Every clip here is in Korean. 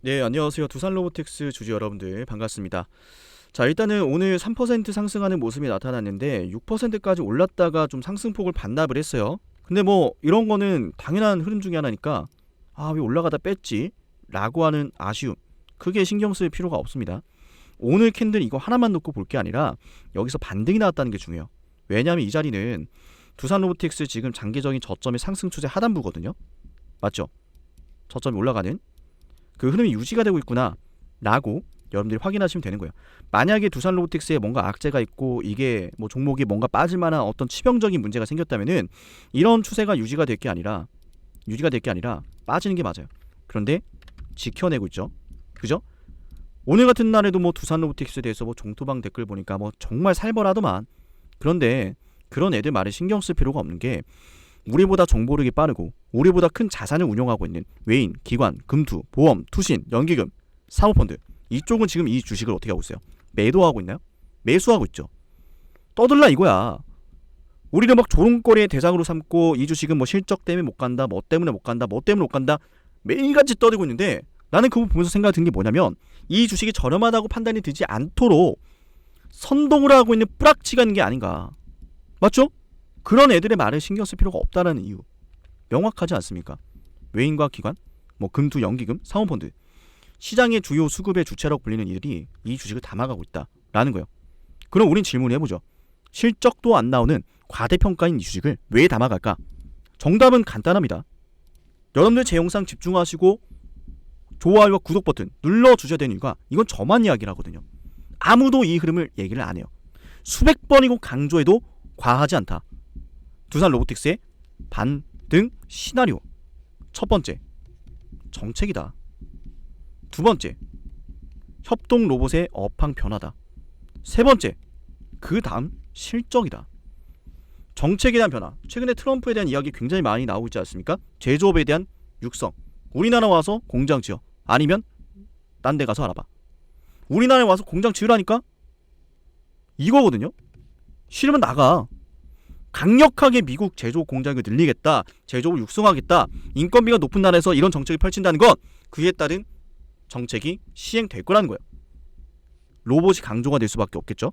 네, 안녕하세요. 두산로보틱스 주주 여러분들 반갑습니다. 자, 일단은 오늘 3% 상승하는 모습이 나타났는데 6%까지 올랐다가 좀 상승폭을 반납을 했어요. 근데 뭐 이런 거는 당연한 흐름 중에 하나니까 왜 올라가다 뺐지? 라고 하는 아쉬움, 크게 신경 쓸 필요가 없습니다. 오늘 캔들 이거 하나만 놓고 볼 게 아니라 여기서 반등이 나왔다는 게 중요해요. 왜냐하면 이 자리는 두산로보틱스 지금 장기적인 저점의 상승 추세 하단부거든요. 맞죠? 저점이 올라가는 그 흐름이 유지가 되고 있구나 라고 여러분들이 확인하시면 되는 거예요. 만약에 두산로보틱스에 뭔가 악재가 있고 이게 뭐 종목이 뭔가 빠질 만한 어떤 치명적인 문제가 생겼다면은 이런 추세가 유지가 될 게 아니라 빠지는 게 맞아요. 그런데 지켜내고 있죠. 그죠? 오늘 같은 날에도 뭐 두산로보틱스에 대해서 뭐 종토방 댓글 보니까 뭐 정말 살벌하더만. 그런데 그런 애들 말에 신경 쓸 필요가 없는 게 우리보다 정보력이 빠르고 우리보다 큰 자산을 운용하고 있는 외인, 기관, 금투, 보험, 투신, 연기금, 사모펀드, 이쪽은 지금 이 주식을 어떻게 하고 있어요? 매도하고 있나요? 매수하고 있죠. 떠들라 이거야. 우리를 막 조롱거리의 대상으로 삼고 이 주식은 뭐 실적 때문에 못 간다, 뭐 때문에 못 간다, 뭐 때문에 못 간다 매일같이 떠들고 있는데, 나는 그거 보면서 생각이 든 게 뭐냐면 이 주식이 저렴하다고 판단이 되지 않도록 선동을 하고 있는 뿌락치가 있는 게 아닌가. 맞죠? 그런 애들의 말에 신경 쓸 필요가 없다라는 이유 명확하지 않습니까? 외인과 기관, 뭐 금투, 연기금, 사모펀드, 시장의 주요 수급의 주체라고 불리는 이들이 이 주식을 담아가고 있다라는 거예요. 그럼 우린 질문해보죠. 실적도 안 나오는 과대평가인 이 주식을 왜 담아갈까? 정답은 간단합니다. 여러분들 제 영상 집중하시고 좋아요와 구독 버튼 눌러주셔야 되는 이유가, 이건 저만 이야기를 하거든요. 아무도 이 흐름을 얘기를 안 해요. 수백 번이고 강조해도 과하지 않다. 두산로보틱스의 반등 시나리오. 첫 번째, 정책이다. 두 번째, 협동 로봇의 업황 변화다. 세 번째, 그 다음 실적이다. 정책에 대한 변화. 최근에 트럼프에 대한 이야기 굉장히 많이 나오고 있지 않습니까? 제조업에 대한 육성. 우리나라 와서 공장 지어. 아니면 딴 데 가서 알아봐. 우리나라에 와서 공장 지으라니까? 이거거든요. 싫으면 나가. 강력하게 미국 제조업 공장을 늘리겠다, 제조업을 육성하겠다, 인건비가 높은 나라에서 이런 정책을 펼친다는 건 그에 따른 정책이 시행될 거라는 거예요. 로봇이 강조가 될 수밖에 없겠죠.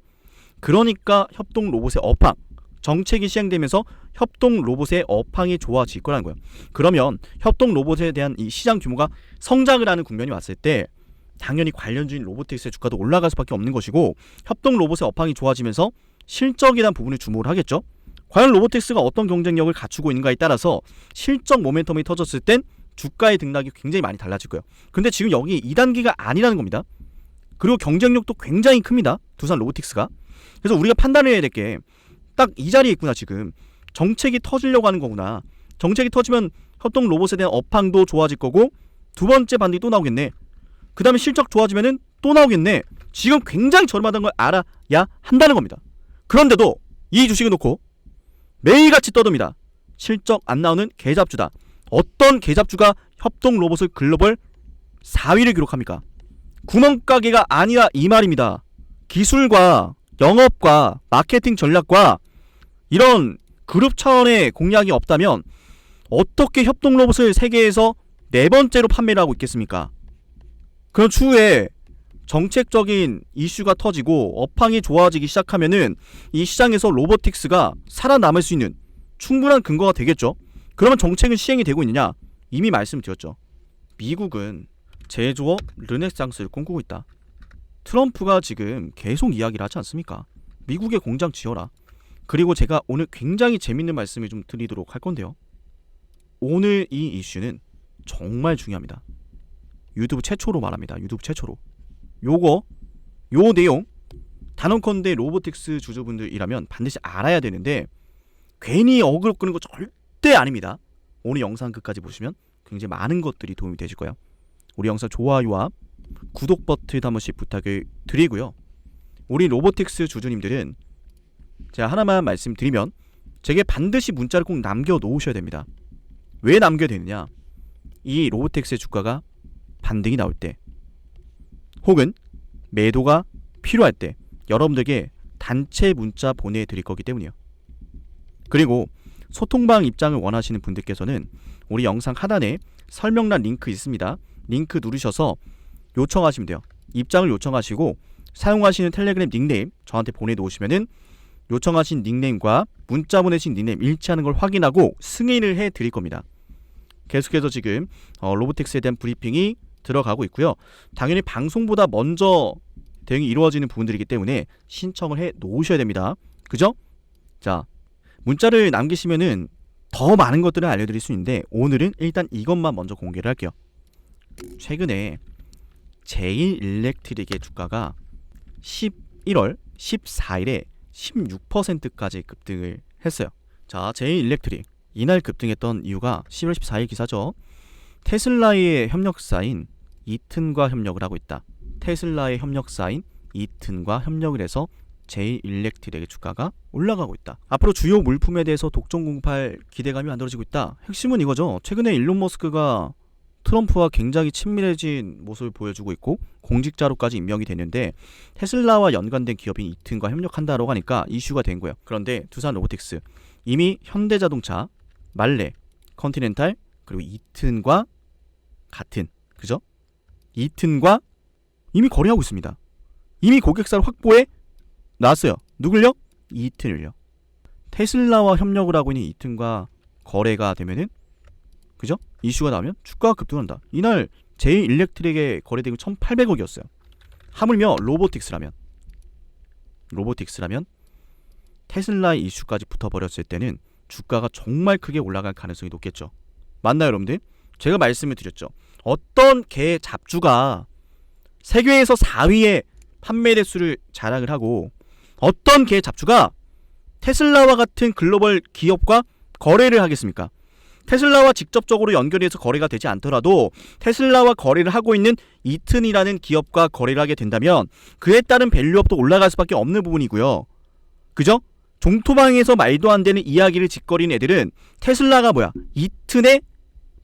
그러니까 협동 로봇의 업황, 정책이 시행되면서 협동 로봇의 업황이 좋아질 거라는 거예요. 그러면 협동 로봇에 대한 이 시장 규모가 성장을 하는 국면이 왔을 때 당연히 관련주인 로보틱스의 주가도 올라갈 수밖에 없는 것이고, 협동 로봇의 업황이 좋아지면서 실적에 대한 부분을 주목을 하겠죠. 과연 로보틱스가 어떤 경쟁력을 갖추고 있는가에 따라서 실적 모멘텀이 터졌을 땐 주가의 등락이 굉장히 많이 달라질 거예요. 근데 지금 여기 2단계가 아니라는 겁니다. 그리고 경쟁력도 굉장히 큽니다. 두산 로보틱스가. 그래서 우리가 판단을 해야 될 게 딱 이 자리에 있구나. 지금 정책이 터지려고 하는 거구나. 정책이 터지면 협동 로봇에 대한 업황도 좋아질 거고, 두 번째 반등이 또 나오겠네. 그 다음에 실적 좋아지면은 또 나오겠네. 지금 굉장히 저렴하다는 걸 알아야 한다는 겁니다. 그런데도 이 주식을 놓고 매일같이 떠듭니다. 실적 안 나오는 개잡주다. 어떤 개잡주가 협동 로봇을 글로벌 4위를 기록합니까? 구멍가게가 아니라 이 말입니다. 기술과 영업과 마케팅 전략과 이런 그룹 차원의 공략이 없다면 어떻게 협동 로봇을 세계에서 네 번째로 판매를 하고 있겠습니까? 그럼 추후에 정책적인 이슈가 터지고 업황이 좋아지기 시작하면은 이 시장에서 로보틱스가 살아남을 수 있는 충분한 근거가 되겠죠. 그러면 정책은 시행이 되고 있느냐? 이미 말씀드렸죠. 미국은 제조업 르네상스를 꿈꾸고 있다. 트럼프가 지금 계속 이야기를 하지 않습니까? 미국에 공장 지어라. 그리고 제가 오늘 굉장히 재밌는 말씀을 좀 드리도록 할 건데요. 오늘 이 이슈는 정말 중요합니다. 유튜브 최초로 말합니다. 유튜브 최초로. 요 내용 단언컨대 로보틱스 주주분들이라면 반드시 알아야 되는데 괜히 어그로 끄는 거 절대 아닙니다. 오늘 영상 끝까지 보시면 굉장히 많은 것들이 도움이 되실 거예요. 우리 영상 좋아요와 구독 버튼 한 번씩 부탁을 드리고요. 우리 로보틱스 주주님들은 제가 하나만 말씀드리면 제게 반드시 문자를 꼭 남겨놓으셔야 됩니다. 왜 남겨야 되느냐? 이 로보틱스의 주가가 반등이 나올 때 혹은 매도가 필요할 때 여러분들에게 단체 문자 보내드릴 거기 때문이에요. 그리고 소통방 입장을 원하시는 분들께서는 우리 영상 하단에 설명란 링크 있습니다. 링크 누르셔서 요청하시면 돼요. 입장을 요청하시고 사용하시는 텔레그램 닉네임 저한테 보내놓으시면은 요청하신 닉네임과 문자 보내신 닉네임 일치하는 걸 확인하고 승인을 해드릴 겁니다. 계속해서 지금 로보틱스에 대한 브리핑이 들어가고 있고요. 당연히 방송보다 먼저 대응이 이루어지는 부분들이기 때문에 신청을 해 놓으셔야 됩니다. 그죠? 자, 문자를 남기시면은 더 많은 것들을 알려드릴 수 있는데 오늘은 일단 이것만 먼저 공개를 할게요. 최근에 제일일렉트릭의 주가가 11월 14일에 16%까지 급등을 했어요. 자, 제일일렉트릭 이날 급등했던 이유가 11월 14일 기사죠. 테슬라의 협력사인 이튼과 협력을 하고 있다. 테슬라의 협력사인 이튼과 협력을 해서 제일일렉트릭의 주가가 올라가고 있다. 앞으로 주요 물품에 대해서 독점 공급할 기대감이 만들어지고 있다. 핵심은 이거죠. 최근에 일론 머스크가 트럼프와 굉장히 친밀해진 모습을 보여주고 있고 공직자로까지 임명이 됐는데 테슬라와 연관된 기업인 이튼과 협력한다라고 하니까 이슈가 된 거예요. 그런데 두산 로보틱스 이미 현대자동차, 말레, 컨티넨탈 그리고 이튼과 같은 그죠? 이튼과 이미 거래하고 있습니다. 이미 고객사를 확보해 놨어요. 누굴요? 이튼을요. 테슬라와 협력을 하고 있는 이튼과 거래가 되면은 그죠? 이슈가 나오면 주가가 급등한다. 이날 제일일렉트릭의 거래대금이 1,800억이었어요. 하물며 로보틱스라면 테슬라의 이슈까지 붙어버렸을 때는 주가가 정말 크게 올라갈 가능성이 높겠죠. 맞나요, 여러분들? 제가 말씀을 드렸죠. 어떤 개 잡주가 세계에서 4위의 판매 대수를 자랑을 하고 어떤 개 잡주가 테슬라와 같은 글로벌 기업과 거래를 하겠습니까? 테슬라와 직접적으로 연결해서 거래가 되지 않더라도 테슬라와 거래를 하고 있는 이튼이라는 기업과 거래를 하게 된다면 그에 따른 밸류업도 올라갈 수밖에 없는 부분이고요. 그죠? 종토방에서 말도 안 되는 이야기를 짓거리는 애들은 테슬라가 뭐야? 이튼의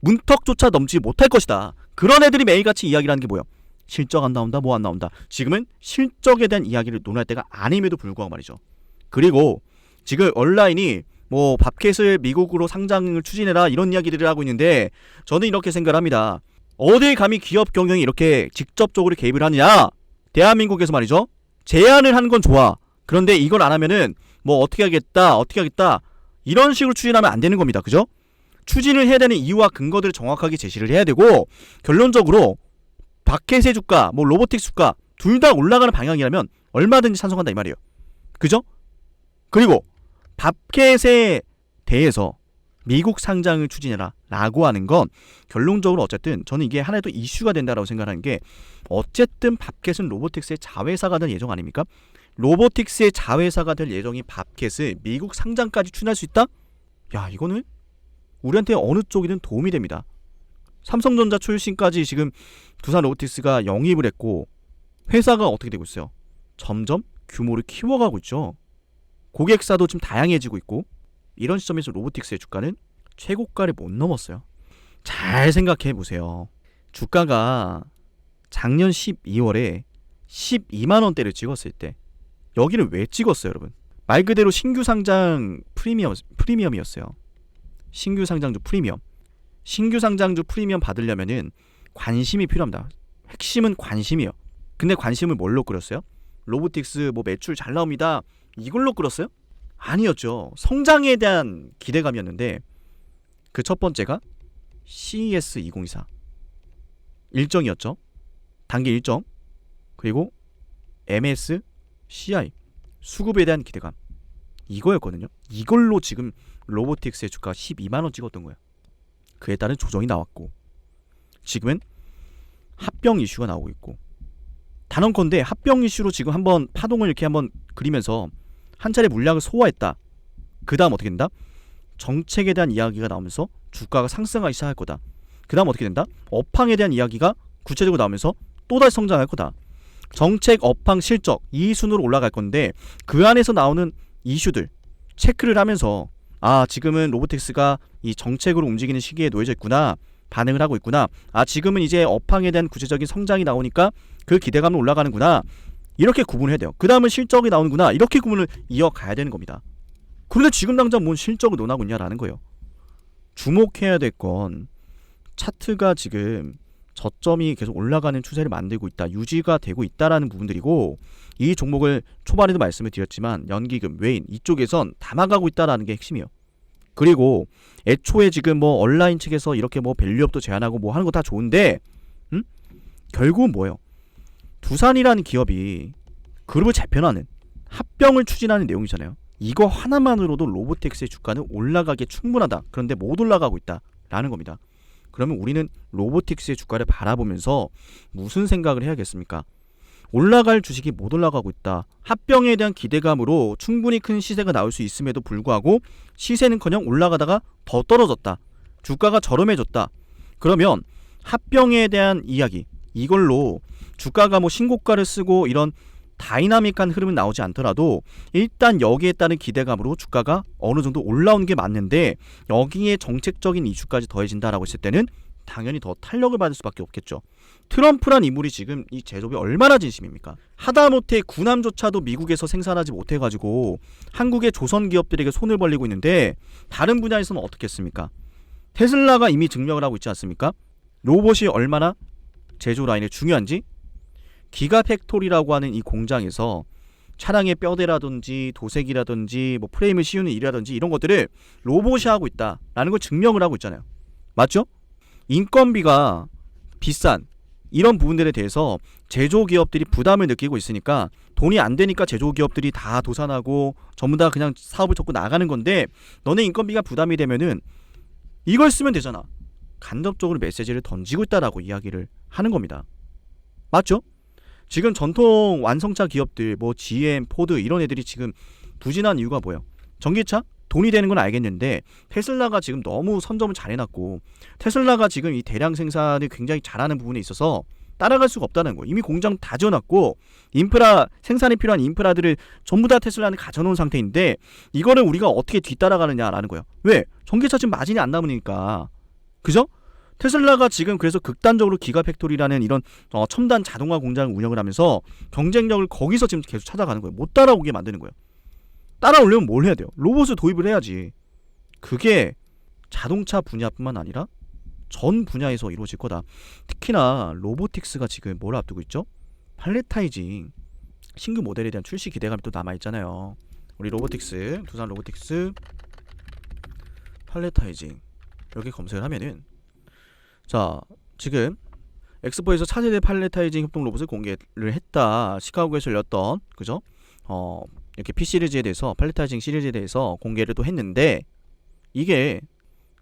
문턱조차 넘지 못할 것이다. 그런 애들이 매일같이 이야기를 하는 게 뭐야? 실적 안 나온다, 뭐 안 나온다. 지금은 실적에 대한 이야기를 논할 때가 아님에도 불구하고 말이죠. 그리고 지금 온라인이 뭐 밥캣을 미국으로 상장을 추진해라 이런 이야기들을 하고 있는데 저는 이렇게 생각을 합니다. 어딜 감히 기업 경영이 이렇게 직접적으로 개입을 하느냐? 대한민국에서 말이죠. 제안을 하는 건 좋아. 그런데 이걸 안 하면은 뭐 어떻게 하겠다 이런 식으로 추진하면 안 되는 겁니다. 그죠? 추진을 해야 되는 이유와 근거들을 정확하게 제시를 해야 되고 결론적으로 밥캣의 주가, 뭐 로보틱스 주가 둘 다 올라가는 방향이라면 얼마든지 찬성한다 이 말이에요. 그죠? 그리고 밥캣에 대해서 미국 상장을 추진해라 라고 하는 건 결론적으로 어쨌든 저는 이게 하나의 또 이슈가 된다라고 생각하는 게 어쨌든 밥캣은 로보틱스의 자회사가 될 예정 아닙니까? 로보틱스의 자회사가 될 예정인 밥캣을 미국 상장까지 추진할 수 있다? 야, 이거는 우리한테 어느 쪽이든 도움이 됩니다. 삼성전자 출신까지 지금 두산 로보틱스가 영입을 했고 회사가 어떻게 되고 있어요? 점점 규모를 키워가고 있죠. 고객사도 좀 다양해지고 있고 이런 시점에서 로보틱스의 주가는 최고가를 못 넘었어요. 잘 생각해 보세요. 주가가 작년 12월에 12만원대를 찍었을 때 여기를 왜 찍었어요, 여러분? 말 그대로 신규 상장 프리미엄이었어요. 신규 상장주 프리미엄 받으려면은 관심이 필요합니다. 핵심은 관심이에요. 근데 관심을 뭘로 끌었어요? 로보틱스 뭐 매출 잘 나옵니다. 이걸로 끌었어요? 아니었죠. 성장에 대한 기대감이었는데 그 첫 번째가 CES 2024 일정이었죠. 단기 일정 그리고 MSCI 수급에 대한 기대감 이거였거든요. 이걸로 지금 로보틱스의 주가가 12만원 찍었던 거예요. 그에 따른 조정이 나왔고 지금은 합병 이슈가 나오고 있고 단언컨대 합병 이슈로 지금 한번 파동을 이렇게 한번 그리면서 한 차례 물량을 소화했다. 그 다음 어떻게 된다? 정책에 대한 이야기가 나오면서 주가가 상승하기 시작할 거다. 그 다음 어떻게 된다? 업황에 대한 이야기가 구체적으로 나오면서 또다시 성장할 거다. 정책, 업황, 실적 이 순으로 올라갈 건데 그 안에서 나오는 이슈들 체크를 하면서 아, 지금은 로보틱스가 이 정책으로 움직이는 시기에 놓여져 있구나. 반응을 하고 있구나. 아, 지금은 이제 업황에 대한 구체적인 성장이 나오니까 그 기대감은 올라가는구나. 이렇게 구분을 해야 돼요. 그 다음은 실적이 나오는구나. 이렇게 구분을 이어가야 되는 겁니다. 그런데 지금 당장 뭔 실적을 논하고 있냐라는 거예요. 주목해야 될 건 차트가 지금 저점이 계속 올라가는 추세를 만들고 있다, 유지가 되고 있다라는 부분들이고, 이 종목을 초반에도 말씀을 드렸지만 연기금, 외인 이쪽에선 담아가고 있다라는 게 핵심이에요. 그리고 애초에 지금 뭐 온라인 측에서 이렇게 뭐 밸류업도 제한하고 뭐 하는 거 다 좋은데, 결국은 뭐예요? 두산이라는 기업이 그룹을 재편하는, 합병을 추진하는 내용이잖아요. 이거 하나만으로도 로보택스의 주가는 올라가기에 충분하다. 그런데 못 올라가고 있다라는 겁니다. 그러면 우리는 로보틱스의 주가를 바라보면서 무슨 생각을 해야겠습니까? 올라갈 주식이 못 올라가고 있다. 합병에 대한 기대감으로 충분히 큰 시세가 나올 수 있음에도 불구하고 시세는커녕 올라가다가 더 떨어졌다. 주가가 저렴해졌다. 그러면 합병에 대한 이야기, 이걸로 주가가 뭐 신고가를 쓰고 이런 다이나믹한 흐름은 나오지 않더라도 일단 여기에 따른 기대감으로 주가가 어느 정도 올라온 게 맞는데, 여기에 정책적인 이슈까지 더해진다라고 했을 때는 당연히 더 탄력을 받을 수밖에 없겠죠. 트럼프란 인물이 지금 이 제조업에 얼마나 진심입니까? 하다못해 군함조차도 미국에서 생산하지 못해가지고 한국의 조선 기업들에게 손을 벌리고 있는데, 다른 분야에서는 어떻겠습니까? 테슬라가 이미 증명을 하고 있지 않습니까? 로봇이 얼마나 제조 라인에 중요한지. 기가팩토리라고 하는 이 공장에서 차량의 뼈대라든지 도색이라든지 뭐 프레임을 씌우는 일이라든지 이런 것들을 로봇이 하고 있다라는 걸 증명을 하고 있잖아요. 맞죠? 인건비가 비싼 이런 부분들에 대해서 제조기업들이 부담을 느끼고 있으니까, 돈이 안 되니까 제조기업들이 다 도산하고 전부 다 그냥 사업을 접고 나가는 건데, 너네 인건비가 부담이 되면은 이걸 쓰면 되잖아. 간접적으로 메시지를 던지고 있다라고 이야기를 하는 겁니다. 맞죠? 지금 전통 완성차 기업들 뭐 GM, 포드 이런 애들이 지금 부진한 이유가 뭐예요? 전기차? 돈이 되는 건 알겠는데 테슬라가 지금 너무 선점을 잘 해놨고, 테슬라가 지금 이 대량 생산을 굉장히 잘하는 부분에 있어서 따라갈 수가 없다는 거예요. 이미 공장 다 지어놨고 인프라, 생산에 필요한 인프라들을 전부 다 테슬라는 가져놓은 상태인데, 이거를 우리가 어떻게 뒤따라가느냐라는 거예요. 왜? 전기차 지금 마진이 안 남으니까. 그죠? 테슬라가 지금 그래서 극단적으로 기가팩토리라는 이런 첨단 자동화 공장을 운영을 하면서 경쟁력을 거기서 지금 계속 찾아가는 거예요. 못 따라오게 만드는 거예요. 따라오려면 뭘 해야 돼요? 로봇을 도입을 해야지. 그게 자동차 분야뿐만 아니라 전 분야에서 이루어질 거다. 특히나 로보틱스가 지금 뭘 앞두고 있죠? 팔레타이징 신규 모델에 대한 출시 기대감이 또 남아있잖아요. 우리 로보틱스, 두산 로보틱스 팔레타이징 이렇게 검색을 하면은, 자, 지금 엑스포에서 차세대 팔레타이징 협동 로봇을 공개를 했다. 시카고에서 열렸던, 그죠? 이렇게 P 시리즈에 대해서, 팔레타이징 시리즈에 대해서 공개를 또 했는데, 이게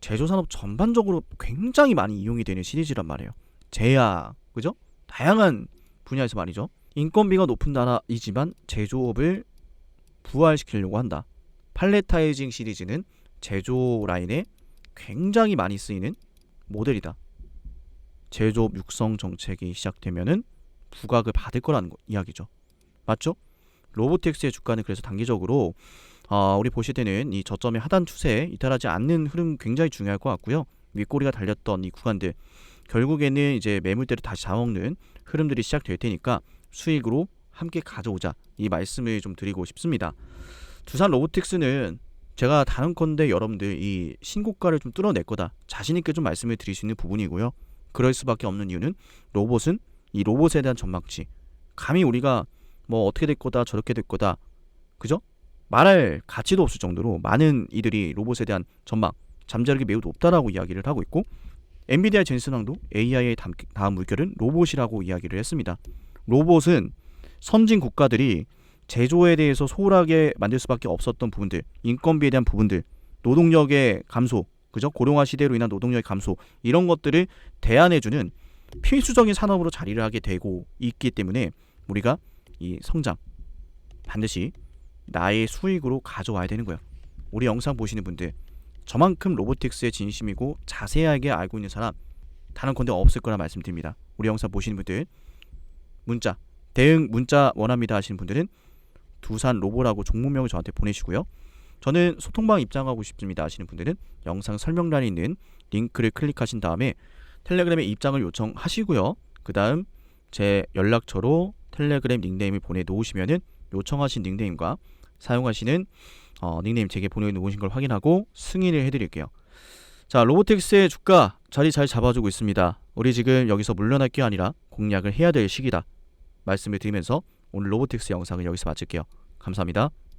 제조산업 전반적으로 굉장히 많이 이용이 되는 시리즈란 말이에요. 제약, 그죠? 다양한 분야에서 말이죠. 인건비가 높은 나라이지만 제조업을 부활시키려고 한다. 팔레타이징 시리즈는 제조 라인에 굉장히 많이 쓰이는 모델이다. 제조업 육성 정책이 시작되면은 부각을 받을 거라는 이야기죠. 맞죠? 로보틱스의 주가는 그래서 단기적으로 우리 보실 때는 이 저점의 하단 추세에 이탈하지 않는 흐름 굉장히 중요할 것 같고요. 윗꼬리가 달렸던 이 구간들 결국에는 이제 매물대를 다시 잡아먹는 흐름들이 시작될 테니까 수익으로 함께 가져오자, 이 말씀을 좀 드리고 싶습니다. 두산 로보틱스는 제가 단언컨대 여러분들 이 신고가를 좀 뚫어낼 거다, 자신있게 좀 말씀을 드릴 수 있는 부분이고요. 그럴 수밖에 없는 이유는 로봇은 이 로봇에 대한 전망치, 감히 우리가 뭐 어떻게 될 거다 저렇게 될 거다, 그죠? 말할 가치도 없을 정도로 많은 이들이 로봇에 대한 전망, 잠재력이 매우 높다라고 이야기를 하고 있고, 엔비디아 젠슨왕도 AI의 다음 물결은 로봇이라고 이야기를 했습니다. 로봇은 선진 국가들이 제조에 대해서 소홀하게 만들 수밖에 없었던 부분들, 인건비에 대한 부분들, 노동력의 감소, 그죠? 고령화 시대로 인한 노동력의 감소, 이런 것들을 대안해주는 필수적인 산업으로 자리를 하게 되고 있기 때문에 우리가 이 성장 반드시 나의 수익으로 가져와야 되는 거예요. 우리 영상 보시는 분들, 저만큼 로보틱스에 진심이고 자세하게 알고 있는 사람 단언컨대 없을 거라 말씀드립니다. 우리 영상 보시는 분들, 문자, 대응 문자 원합니다 하시는 분들은 두산 로보라고 종목명을 저한테 보내시고요. 저는 소통방 입장하고 싶습니다 하시는 분들은 영상 설명란에 있는 링크를 클릭하신 다음에 텔레그램에 입장을 요청하시고요. 그 다음 제 연락처로 텔레그램 닉네임을 보내놓으시면은 요청하신 닉네임과 사용하시는 닉네임 제게 보내놓으신 걸 확인하고 승인을 해드릴게요. 자, 로보틱스의 주가 자리 잘 잡아주고 있습니다. 우리 지금 여기서 물러날 게 아니라 공략을 해야 될 시기다 말씀을 드리면서 오늘 로보틱스 영상은 여기서 마칠게요. 감사합니다.